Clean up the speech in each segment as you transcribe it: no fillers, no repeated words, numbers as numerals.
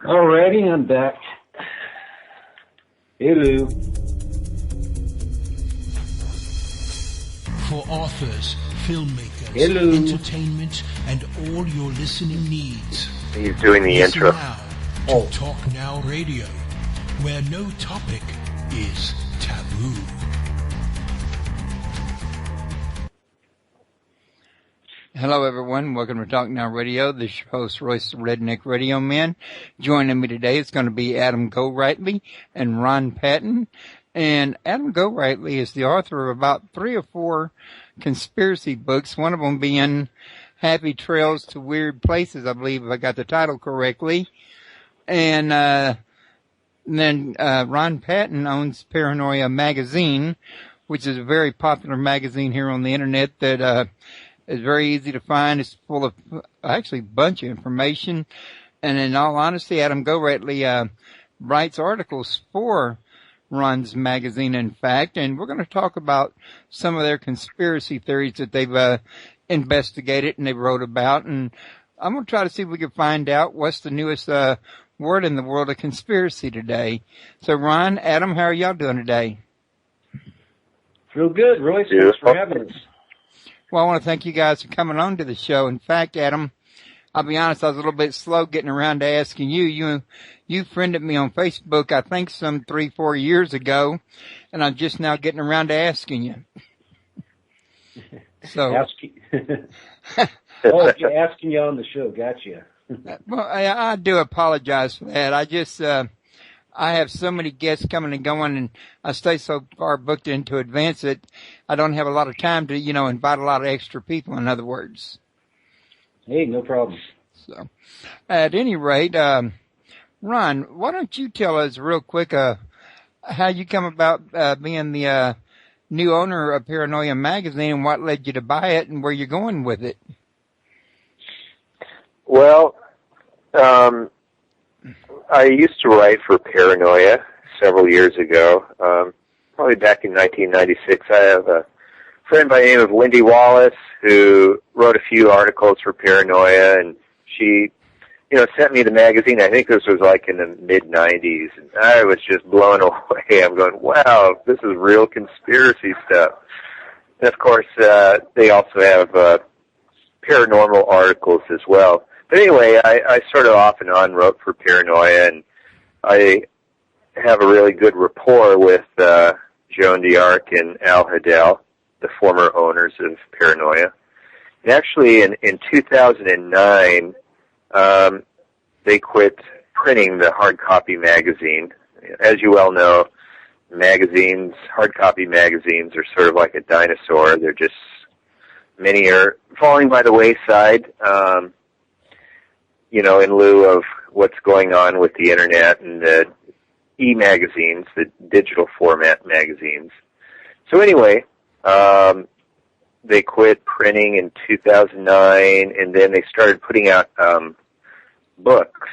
Alrighty, I'm back. Hello. For authors, filmmakers, Hello. entertainment, and all your listening needs. He's doing the Listen intro. now to Talk Now Radio, where no topic is taboo. Hello, everyone. Welcome to Talk Now Radio. This is your host, Royce, the Redneck Radio Man. Joining me today is going to be Adam Gorightly and Ron Patton. And Adam Gorightly is the author of about 3 or 4 conspiracy books, one of them being Happy Trails to Weird Places, I believe, if I got the title correctly. And then Ron Patton owns Paranoia Magazine, which is a very popular magazine here on the internet that it's very easy to find. It's full of actually a bunch of information. And in all honesty, Adam Gorightly writes articles for Ron's magazine, in fact. And we're going to talk about some of their conspiracy theories that they've investigated and they wrote about. And I'm going to try to see if we can find out what's the newest word in the world of conspiracy today. So, Ron, Adam, how are y'all doing today? Real good, Royce. Thanks for having us. Well, I want to thank you guys for coming on to the show. In fact, Adam, I'll be honest, I was a little bit slow getting around to asking you. You friended me on Facebook, I think some 3-4 years ago, and I'm just now getting around to asking you. So, asking you on the show. Gotcha. Well, I do apologize for that. I just, I have so many guests coming and going, and I stay so far booked into advance that I don't have a lot of time to, invite a lot of extra people, in other words. Hey, no problem. So, at any rate, Ron, why don't you tell us real quick how you come about being the new owner of Paranoia Magazine and what led you to buy it and where you're going with it? Well, I used to write for Paranoia several years ago, probably back in 1996. I have a friend by the name of Wendy Wallace who wrote a few articles for Paranoia, and she, sent me the magazine. I think this was like in the mid-90s, and I was just blown away. I'm going, wow, this is real conspiracy stuff. And, of course, they also have paranormal articles as well. But anyway, I sort of off and on wrote for Paranoia, and I have a really good rapport with Joan d'Arc and Al Haddell, the former owners of Paranoia. And actually, in 2009, they quit printing the hard copy magazine. As you well know, hard copy magazines are sort of like a dinosaur. They're just, many are falling by the wayside. In lieu of what's going on with the internet and the e-magazines, the digital format magazines. So anyway, they quit printing in 2009, and then they started putting out books,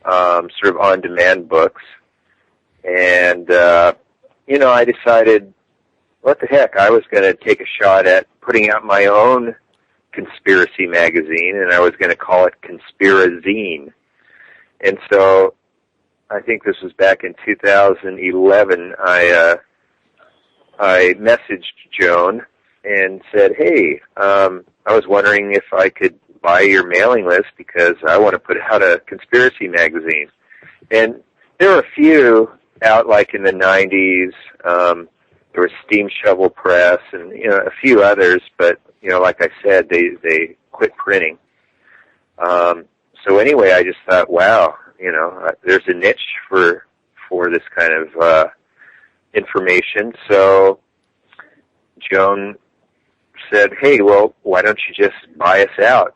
sort of on-demand books. And, I decided, what the heck, I was going to take a shot at putting out my own conspiracy magazine, and I was going to call it Conspirazine. And so I think this was back in 2011. I messaged Joan and said, hey, I was wondering if I could buy your mailing list because I want to put out a conspiracy magazine. And there were a few out like in the 90s. There was Steam Shovel Press and, a few others, but like I said, they quit printing. So anyway, I just thought, wow, there's a niche for this kind of information. So Joan said, hey, well, why don't you just buy us out?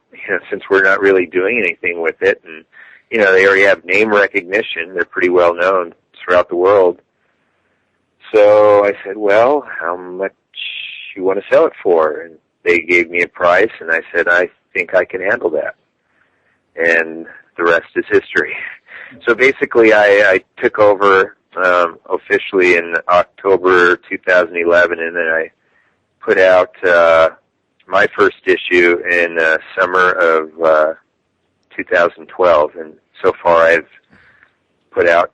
Since we're not really doing anything with it, and they already have name recognition. They're pretty well known throughout the world. So I said, well, how much you want to sell it for? And they gave me a price, and I said, I think I can handle that. And the rest is history. So basically, I took over officially in October 2011, and then I put out my first issue in summer of 2012. And so far I've put out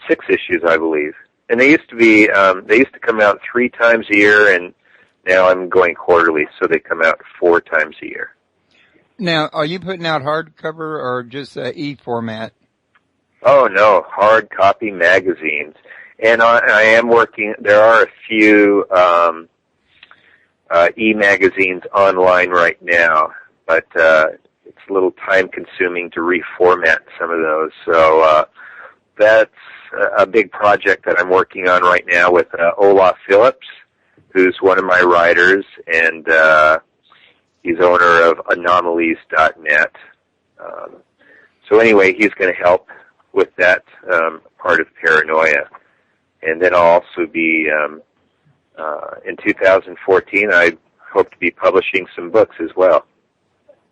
6 issues, I believe. And they used to come out 3 times a year, and now I'm going quarterly, so they come out 4 times a year. Now, are you putting out hardcover or just e-format? Oh, no, hard copy magazines. And I am working, there are a few e-magazines online right now, but it's a little time-consuming to reformat some of those. So that's a big project that I'm working on right now with Olaf Phillips, who's one of my writers, and he's owner of anomalies.net. So anyway, he's going to help with that part of Paranoia. And then I'll also be, in 2014, I hope to be publishing some books as well.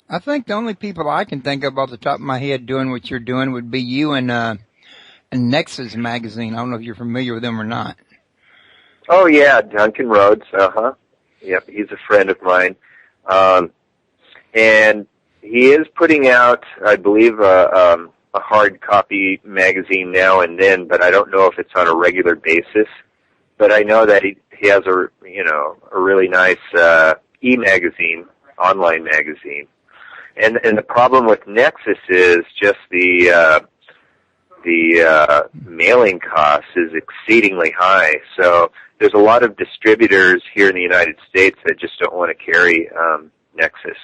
I think the only people I can think of off the top of my head doing what you're doing would be you and Nexus magazine. I don't know if you're familiar with them or not. Oh, yeah, Duncan Rhodes, Yep, he's a friend of mine. And he is putting out, I believe, a hard copy magazine now and then, but I don't know if it's on a regular basis. But I know that he has a really nice e-magazine, online magazine. And the problem with Nexus is just the mailing cost is exceedingly high. So there's a lot of distributors here in the United States that just don't want to carry Nexus.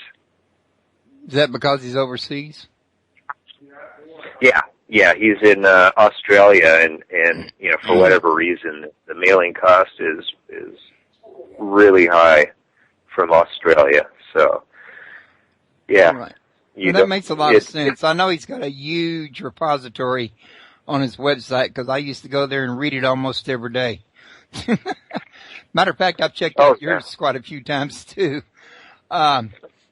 Is that because he's overseas? Yeah, he's in Australia, and for whatever reason, the mailing cost is really high from Australia. So, yeah. Right. Well, that makes a lot of sense. I know he's got a huge repository on his website because I used to go there and read it almost every day. Matter of fact, I've checked out yours quite a few times too. Yeah,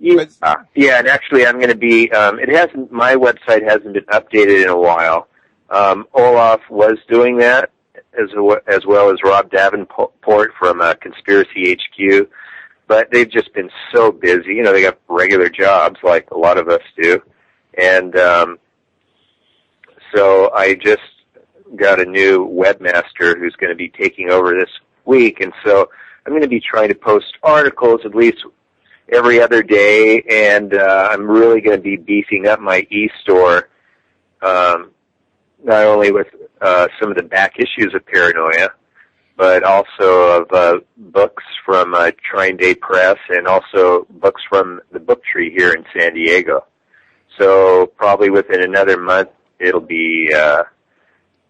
and actually I'm going to be, my website hasn't been updated in a while. Olaf was doing that as well as Rob Davenport from Conspiracy HQ, but they've just been so busy. They got regular jobs like a lot of us do. And so I just got a new webmaster who's going to be taking over this week, and so I'm going to be trying to post articles at least every other day, and I'm really going to be beefing up my e-store, not only with some of the back issues of Paranoia, but also of books from Trine Day Press and also books from the Book Tree here in San Diego. So probably within another month, it'll be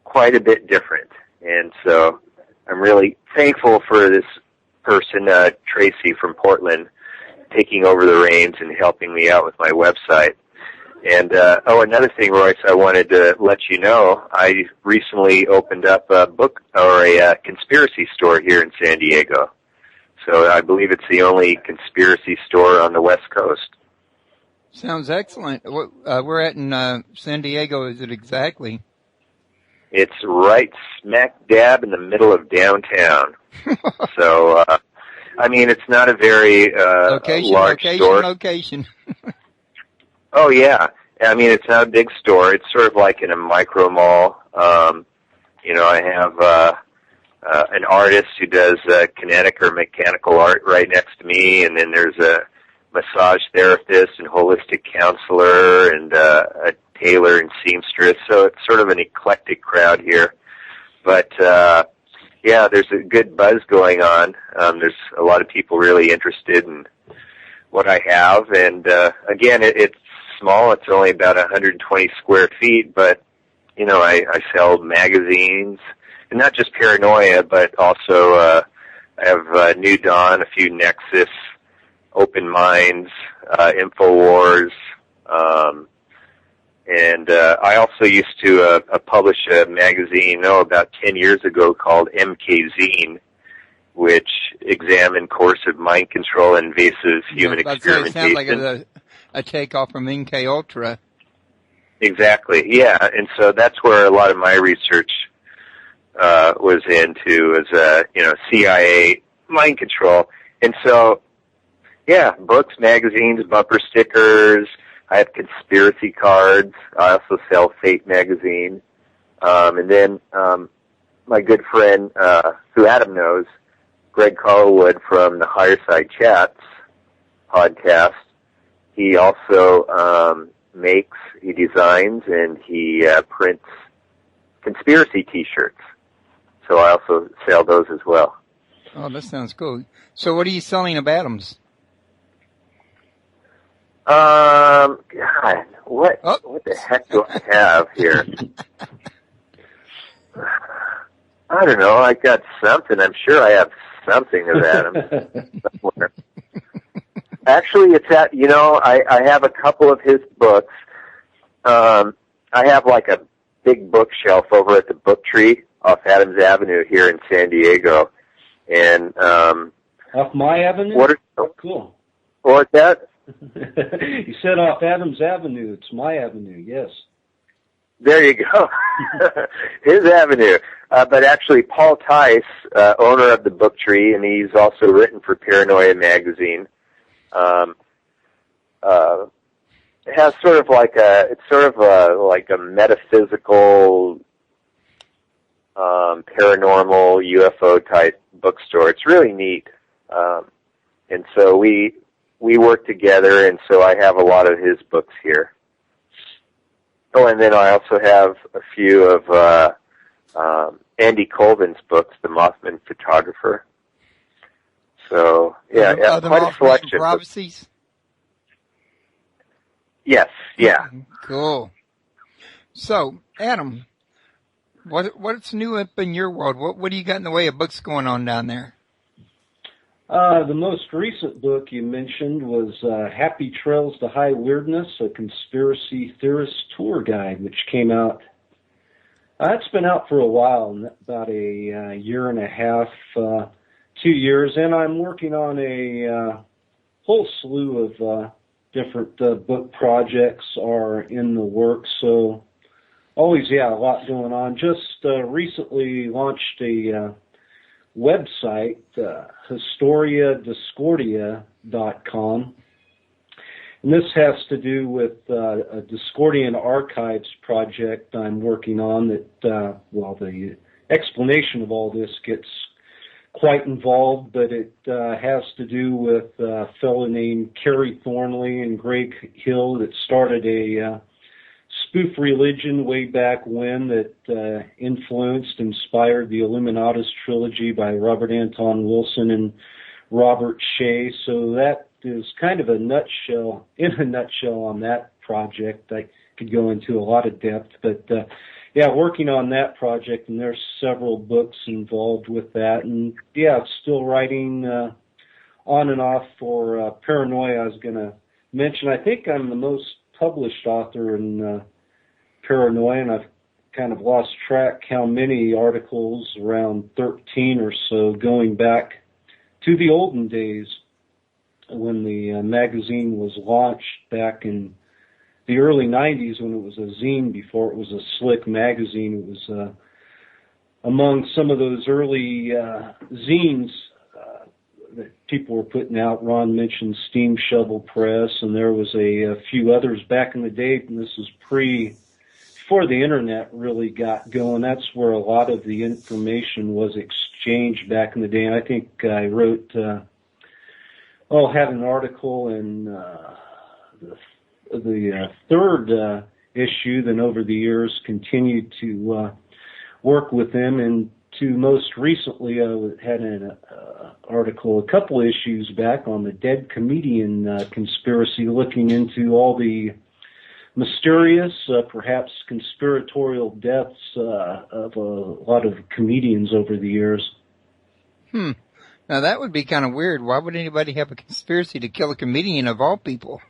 quite a bit different. And so I'm really thankful for this person, Tracy from Portland, taking over the reins and helping me out with my website. And, another thing, Royce, I wanted to let you know, I recently opened up a conspiracy store here in San Diego. So I believe it's the only conspiracy store on the West Coast. Sounds excellent. We're at in San Diego, is it exactly? It's right smack dab in the middle of downtown. So, it's not a very large store. Location. Oh, yeah. It's not a big store. It's sort of like in a micro mall. I have an artist who does kinetic or mechanical art right next to me, and then there's a massage therapist and holistic counselor and a tailor and seamstress. So it's sort of an eclectic crowd here. But, there's a good buzz going on. There's a lot of people really interested in what I have. And, again, it's small. It's only about 120 square feet, but, I sell magazines, and not just Paranoia, but also I have New Dawn, a few Nexus, Open Minds, InfoWars, and I also used to publish a magazine, about 10 years ago called Mkzine, which examined coercive mind control and invasive human experimentation. It sounds like a takeoff from MK Ultra. Exactly, yeah, and so that's where a lot of my research was into, as CIA mind control. And so, yeah, books, magazines, bumper stickers. I have conspiracy cards. I also sell Fate magazine. And then my good friend, who Adam knows, Greg Carlwood from the Higher Side Chats podcast, he also he designs and he prints conspiracy T-shirts. So I also sell those as well. Oh, that sounds cool. So what are you selling of Adams? God, what the heck do I have here? I don't know. I got something. I'm sure I have something of Adams somewhere. Actually, it's at, I have a couple of his books. I have like a big bookshelf over at the Book Tree off Adams Avenue here in San Diego. And, off my avenue? Cool. What's that? You said off Adams Avenue. It's my avenue, yes. There you go. His avenue. But actually, Paul Tice, owner of the Book Tree, and he's also written for Paranoia Magazine, has sort of like a metaphysical, paranormal UFO type bookstore. It's really neat. And so we work together, and so I have a lot of his books here. Oh, and then I also have a few of Andy Colvin's books, The Mothman Photographer. So, yeah, quite a selection. Prophecies? Yes, yeah. Cool. So, Adam, what's new up in your world? What do you got in the way of books going on down there? The most recent book you mentioned was Happy Trails to High Weirdness, a conspiracy theorist tour guide, which came out. It's been out for a while, about a year and a half, 2 years, and I'm working on a whole slew of different book projects are in the works. So always, a lot going on. Just recently launched a website, historiadiscordia.com. And this has to do with a Discordian archives project I'm working on that, the explanation of all this gets quite involved, but it has to do with a fellow named Kerry Thornley and Greg Hill that started a spoof religion way back when that inspired the Illuminatus trilogy by Robert Anton Wilson and Robert Shea. So that is kind of in a nutshell on that project. I could go into a lot of depth, but working on that project, and there's several books involved with that. And still writing on and off for Paranoia. I was going to mention, I think I'm the most published author in Paranoia, and I've kind of lost track how many articles, around 13 or so, going back to the olden days when the magazine was launched back in the early 90s, when it was a zine before it was a slick magazine. It was among some of those early zines that people were putting out. Ron mentioned Steam Shovel Press, and there was a few others back in the day, and this was before the internet really got going. That's where a lot of the information was exchanged back in the day. And I think I wrote, had an article in the third issue, then over the years continued to work with them, and to most recently I had an article a couple issues back on the dead comedian conspiracy, looking into all the mysterious, perhaps conspiratorial deaths of a lot of comedians over the years. Now that would be kind of weird. Why would anybody have a conspiracy to kill a comedian of all people?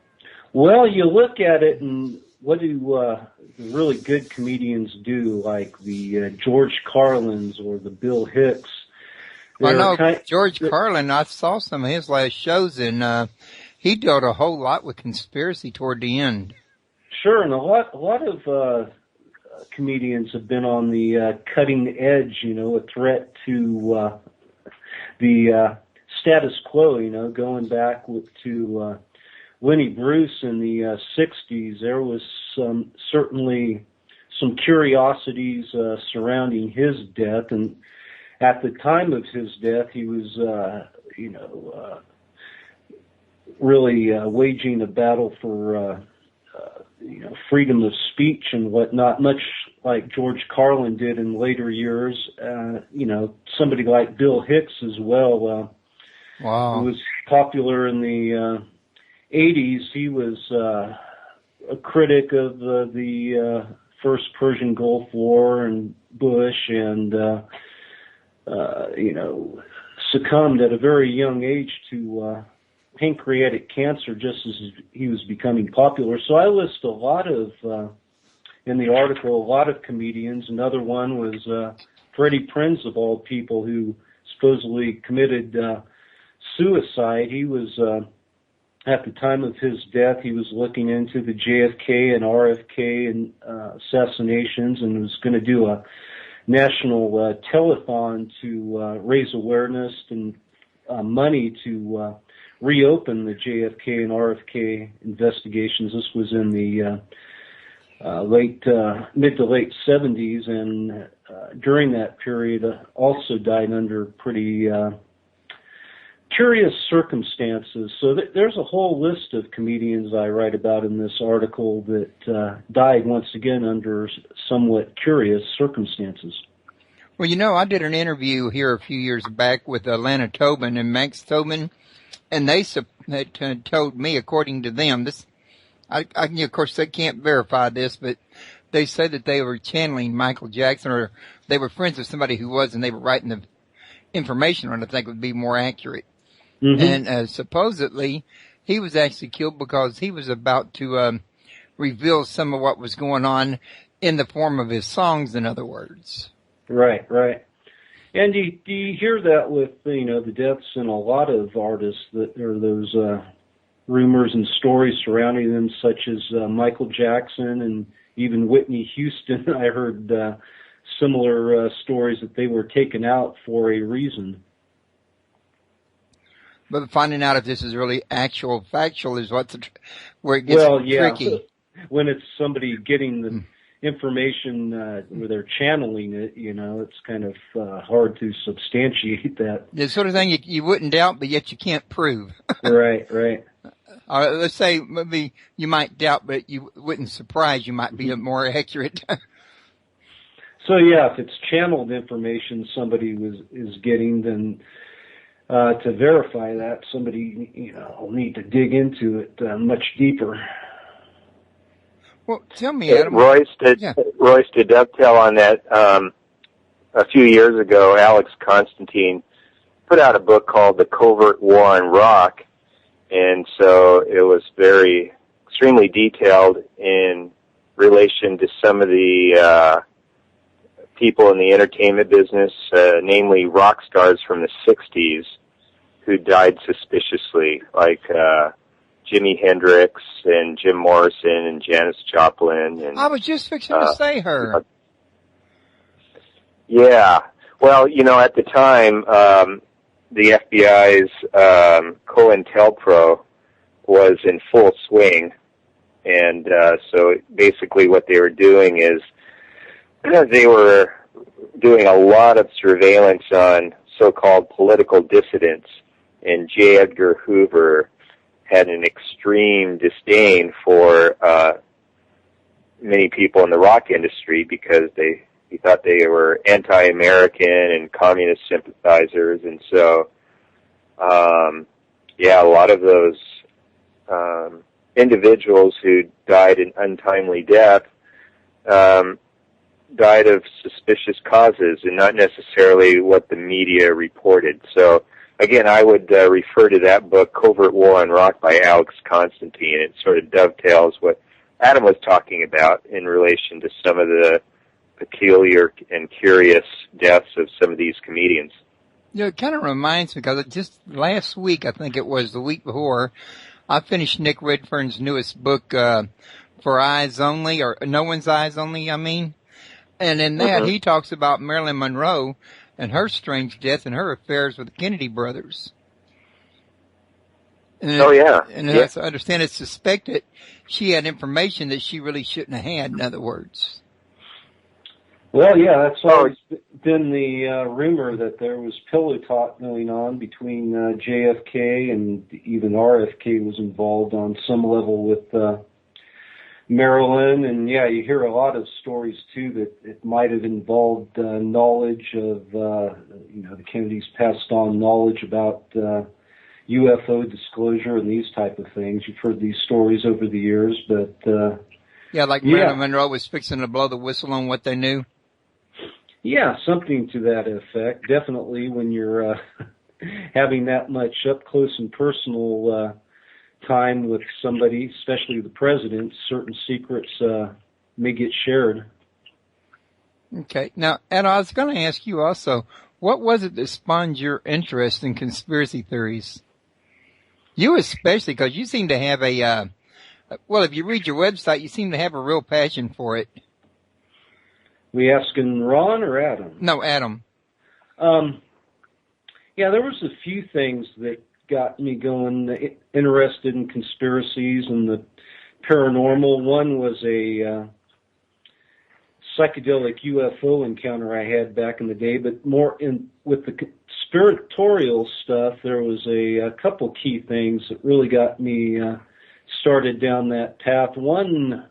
Well, you look at it, and what do the really good comedians do, like the George Carlins or the Bill Hicks? I know George Carlin. I saw some of his last shows, and he dealt a whole lot with conspiracy toward the end. Sure, and a lot of comedians have been on the cutting edge, a threat to the status quo, going back to Lenny Bruce in the 60s, there was certainly some curiosities surrounding his death. And at the time of his death, he was, really waging a battle for, freedom of speech and whatnot, much like George Carlin did in later years. Somebody like Bill Hicks as well, wow, who was popular in the 80s. He was a critic of the first Persian Gulf War and Bush, and succumbed at a very young age to pancreatic cancer just as he was becoming popular. So I list a lot of, in the article, a lot of comedians. Another one was Freddie Prinze, of all people, who supposedly committed suicide. He was, at the time of his death, he was looking into the JFK and RFK and assassinations, and was going to do a national telethon to raise awareness and money to reopen the JFK and RFK investigations. This was in the mid to late 70s, and during that period also died under pretty curious circumstances. So there's a whole list of comedians I write about in this article that died once again under somewhat curious circumstances. Well, I did an interview here a few years back with Lana Tobin and Max Tobin, and they told me, according to them, this, of course, they can't verify this, but they said that they were channeling Michael Jackson, or they were friends with somebody who was, and they were writing the information on it, I think would be more accurate. Mm-hmm. And supposedly, he was actually killed because he was about to reveal some of what was going on in the form of his songs, in other words. Right. And do you hear that with, the deaths in a lot of artists, that there are those rumors and stories surrounding them, such as Michael Jackson and even Whitney Houston. I heard similar stories that they were taken out for a reason. But finding out if this is really actual, factual is where it gets tricky. When it's somebody getting the information where they're channeling it, it's kind of hard to substantiate that. The sort of thing you wouldn't doubt, but yet you can't prove. Right. Let's say maybe you might doubt, but you wouldn't surprise. You might be more accurate. So yeah, if it's channeled information somebody is getting, then to verify that, somebody will need to dig into it much deeper. Well, tell me, Adam. Royce, to dovetail on that, a few years ago, Alex Constantine put out a book called The Covert War on Rock, and so it was extremely detailed in relation to some of the people in the entertainment business, namely rock stars from the 60s, who died suspiciously, like Jimi Hendrix and Jim Morrison and Janis Joplin. And I was just fixing to say her. Yeah. Well, at the time, the FBI's COINTELPRO was in full swing. And so basically what they were doing is they were doing a lot of surveillance on so-called political dissidents. And J. Edgar Hoover had an extreme disdain for many people in the rock industry because he thought they were anti-American and communist sympathizers. And so, a lot of those individuals who died an untimely death died of suspicious causes and not necessarily what the media reported. So, again, I would refer to that book, Covert War on Rock by Alex Constantine. It sort of dovetails what Adam was talking about in relation to some of the peculiar and curious deaths of some of these comedians. It kind of reminds me, because just last week, I think it was the week before, I finished Nick Redfern's newest book, For Eyes Only, or No One's Eyes Only, I mean. And in that, he talks about Marilyn Monroe and her strange death and her affairs with the Kennedy brothers. And Oh, yeah. And as I understand, it's suspected she had information that she really shouldn't have had, in other words. Well, yeah, that's always been the rumor that there was pillow talk going on between JFK, and even RFK was involved on some level with Marilyn. And yeah, you hear a lot of stories too that it might have involved knowledge of, the Kennedys passed on knowledge about UFO disclosure and these type of things. You've heard these stories over the years, but Marilyn Monroe was fixing to blow the whistle on what they knew. Yeah, something to that effect. Definitely when you're having that much up close and personal time with somebody, especially the president, certain secrets may get shared. Okay. Now, Ed, I was going to ask you also, what was it that spawned your interest in conspiracy theories? You especially, because you seem to have if you read your website, you seem to have a real passion for it. We asking Ron or Adam? No, Adam. Yeah, there was a few things that got me going, interested in conspiracies and the paranormal. One was a psychedelic UFO encounter I had back in the day, but more with the conspiratorial stuff, there was a couple key things that really got me started down that path. One,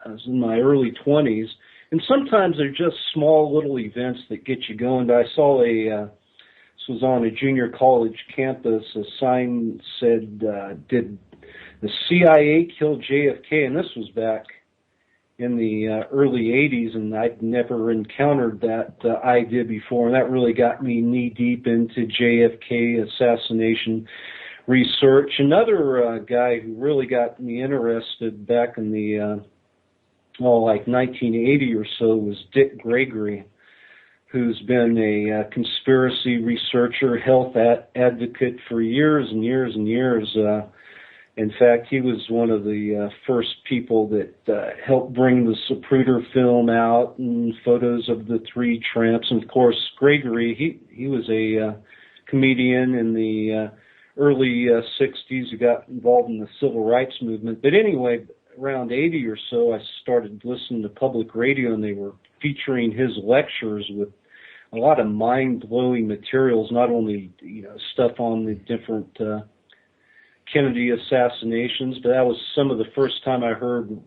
I was in my early 20s, and sometimes they're just small little events that get you going. I saw this was on a junior college campus, a sign said, did the CIA kill JFK? And this was back in the early 80s, and I'd never encountered that idea before, and that really got me knee-deep into JFK assassination research. Another guy who really got me interested back in the 1980 or so was Dick Gregory, who's been a conspiracy researcher, health advocate for years and years and years. In fact, he was one of the first people that helped bring the Zapruder film out and photos of the three tramps. And of course, Gregory, he was a comedian in the early 60s who got involved in the civil rights movement. But anyway, around 80 or so, I started listening to public radio, and they were featuring his lectures with a lot of mind-blowing materials, not only, stuff on the different Kennedy assassinations, but that was some of the first time I heard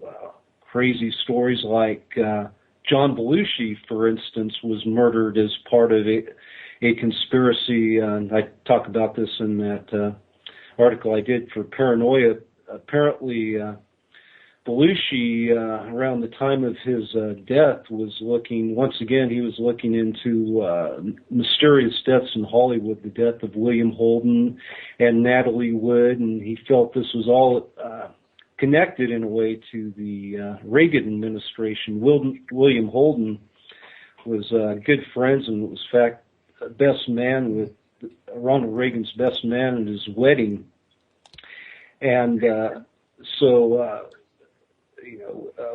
crazy stories like John Belushi, for instance, was murdered as part of a conspiracy. And I talk about this in that article I did for Paranoia. Apparently, Belushi, around the time of his death, was looking into mysterious deaths in Hollywood, the death of William Holden and Natalie Wood, and he felt this was all connected in a way to the Reagan administration. William Holden was good friends and was, in fact, best man with Ronald Reagan's best man at his wedding. And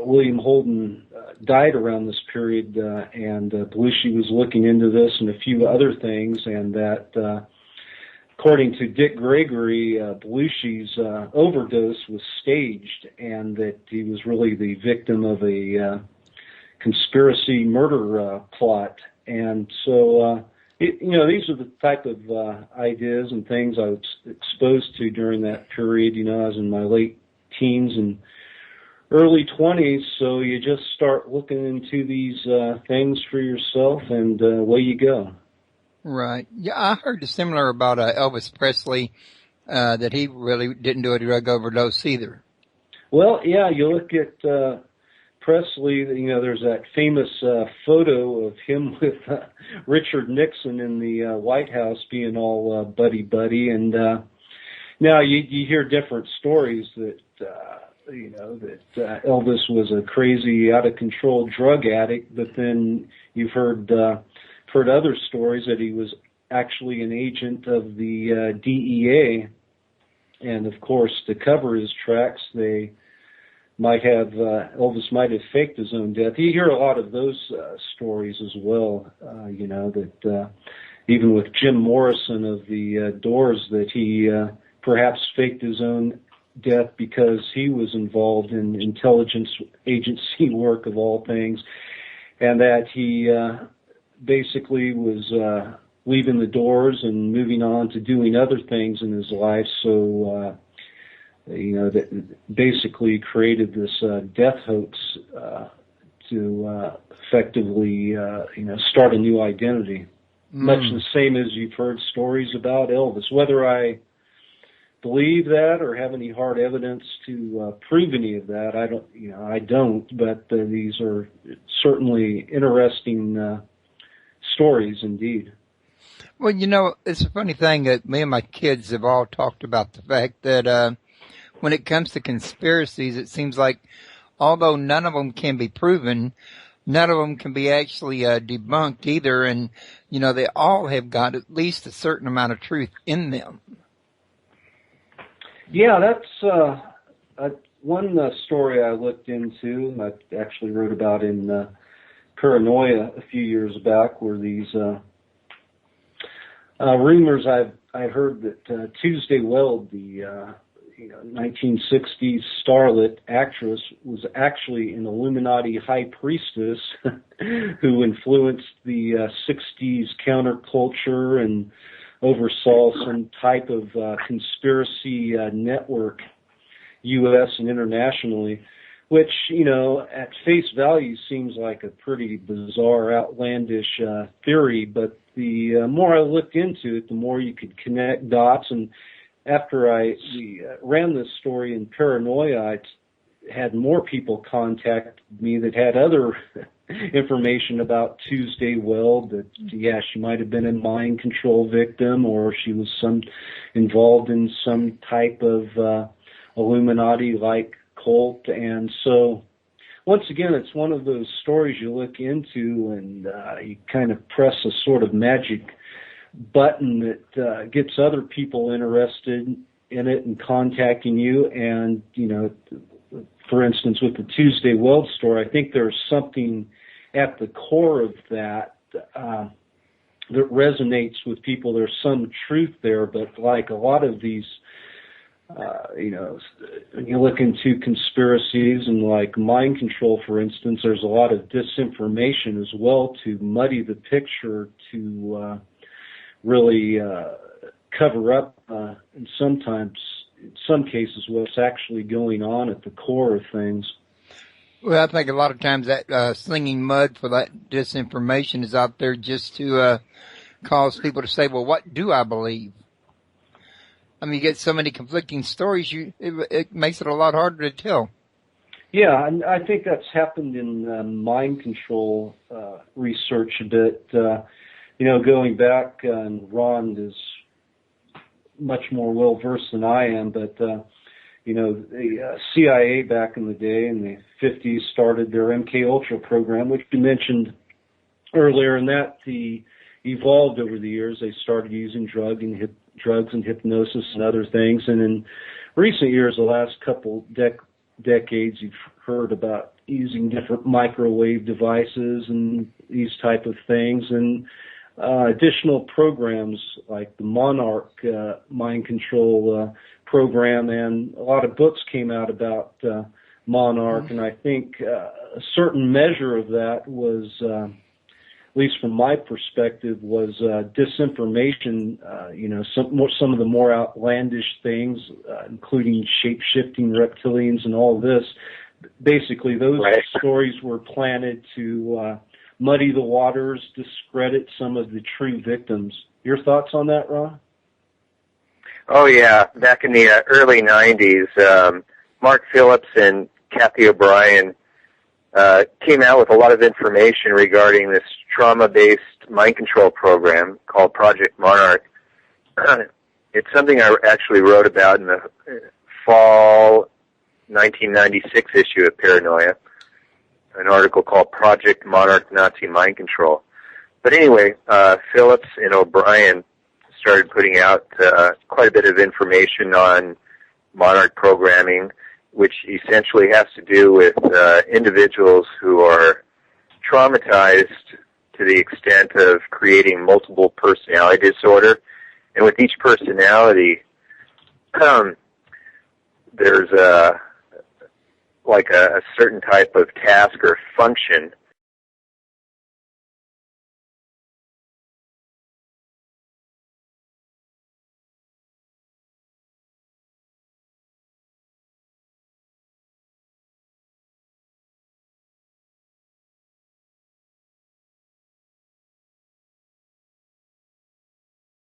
William Holden died around this period, and Belushi was looking into this and a few other things, and that, according to Dick Gregory, Belushi's overdose was staged, and that he was really the victim of a conspiracy murder plot. And so, these are the type of ideas and things I was exposed to during that period. I was in my late teens and early 20s, so you just start looking into these things for yourself, and away you go. Right. Yeah, I heard similar about Elvis Presley, that he really didn't do a drug overdose either. Well, yeah, you look at Presley, there's that famous photo of him with Richard Nixon in the White House being all buddy-buddy, and now you hear different stories that that Elvis was a crazy, out-of-control drug addict, but then you've heard other stories that he was actually an agent of the DEA, and of course, to cover his tracks, they might have Elvis might have faked his own death. You hear a lot of those stories as well. That even with Jim Morrison of the Doors, that he perhaps faked his own death because he was involved in intelligence agency work of all things, and that he basically was leaving the doors and moving on to doing other things in his life. So, that basically created this death hoax to effectively, start a new identity. Much the same as you've heard stories about Elvis. Whether I believe that or have any hard evidence to prove any of that, I don't. But these are certainly interesting stories indeed. Well, it's a funny thing that me and my kids have all talked about the fact that when it comes to conspiracies, it seems like although none of them can be proven, none of them can be actually debunked either. And, they all have got at least a certain amount of truth in them. Yeah, that's one story I looked into, and I actually wrote about in Paranoia a few years back, were these rumors I heard that Tuesday Weld, the 1960s starlet actress, was actually an Illuminati high priestess who influenced the 60s counterculture and oversaw some type of conspiracy network, U.S. and internationally, which, at face value seems like a pretty bizarre, outlandish theory, but the more I looked into it, the more you could connect dots. And after I ran this story in Paranoia, I had more people contact me that had other information about Tuesday Weld, that, she might have been a mind control victim, or she was involved in some type of Illuminati-like cult. And so, once again, it's one of those stories you look into and you kind of press a sort of magic button that gets other people interested in it and contacting you. And, for instance, with the Tuesday Weld story, I think there's something at the core of that that resonates with people. There's some truth there, but like a lot of these, when you look into conspiracies and like mind control, for instance, there's a lot of disinformation as well to muddy the picture, to really cover up, and sometimes, in some cases, what's actually going on at the core of things. Well, I think a lot of times that slinging mud for that disinformation is out there just to cause people to say, well, what do I believe? I mean, you get so many conflicting stories, it makes it a lot harder to tell. Yeah, and I think that's happened in mind control research a bit. Going back, and Ron is much more well-versed than I am, but, the CIA back in the day, in the 50s, started their MKUltra program, which you mentioned earlier, and that evolved over the years. They started using drugs and hypnosis and other things, and in recent years, the last couple decades, you've heard about using different microwave devices and these type of things, and additional programs like the Monarch mind control program, and a lot of books came out about Monarch, and I think a certain measure of that was, at least from my perspective, was disinformation. Some of the more outlandish things, including shape-shifting reptilians and all this. Basically, those stories were planted to muddy the waters, discredit some of the true victims. Your thoughts on that, Ron? Oh, yeah. Back in the early 90s, Mark Phillips and Kathy O'Brien came out with a lot of information regarding this trauma-based mind control program called Project Monarch. It's something I actually wrote about in the fall 1996 issue of Paranoia, an article called Project Monarch Nazi Mind Control. But anyway, Phillips and O'Brien started putting out quite a bit of information on Monarch programming, which essentially has to do with individuals who are traumatized to the extent of creating multiple personality disorder. And with each personality, there's a certain type of task or function